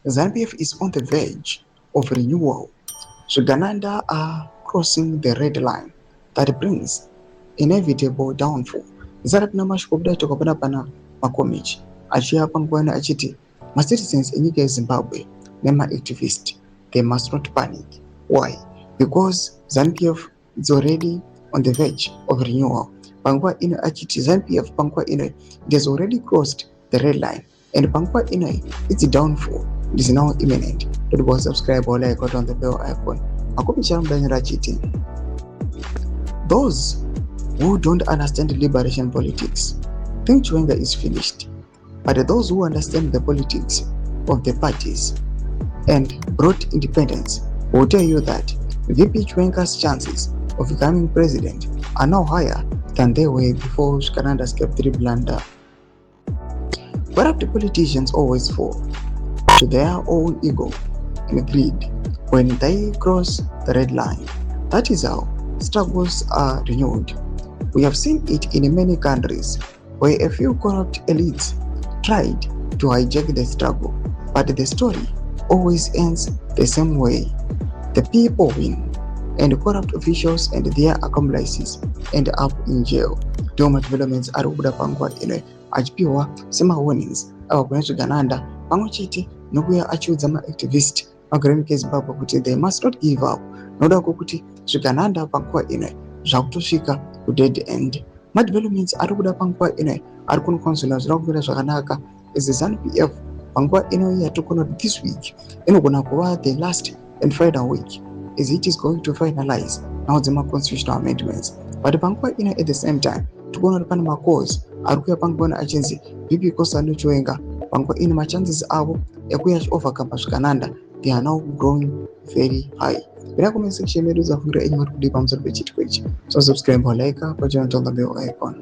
ZANU-PF is on the verge of renewal. Uganda are crossing the red line that brings inevitable downfall. Zarapina mashikobda tokapana pana makomichi achia pangwana achiti my citizens in Zimbabwe nema activists they must not panic. Why? Because ZANU-PF is already on the verge of renewal. Pangwa ino achiti ZANU-PF pangwa ino it has already crossed the red line and pangwa ino its downfall is now imminent. Don't subscribe or like on the bell icon. Those who don't understand liberation politics think Chiwenga is finished, but those who understand the politics of the parties and brought independence will tell you that VP Chiwenga's chances of becoming president are now higher than they were before Shikananda's Cap3 blunder. Corrupt politicians always fall to their own ego and greed when they cross the red line. That is how struggles are renewed. We have seen it in many countries where a few corrupt elites tried to hijack the struggle, but the story always ends the same way. The people win, and corrupt officials and their accomplices end up in jail. Doma developments are pangwa ine achipiwa sema warnings abakunesu gananda pamwechete nokuya achiudza ma-activist magremike Zimbabwe kuti they must not give up noda kuti zvikananda panguva ino zvakutosvika ku dead end. Ma-developments ari kuda panguva ino ari kunokonzera zviri kumira zvakanaka as ZANU-PF panguva ino yatokona this week inogona kuva the last and final week as it is going to finalize now the constitutional amendments, but panguva ino at the same time tikuona kuti pane macause ari kuya panguva ino achinzi VP Kosano Chiwenga panguva ino machances avo ekuya overcome zvikananda they are now growing very high. In the comment section, medu zafungira enyi vari kudipa pamusoro pechitiko ichi. So subscribe or like pachana tonga bell icon.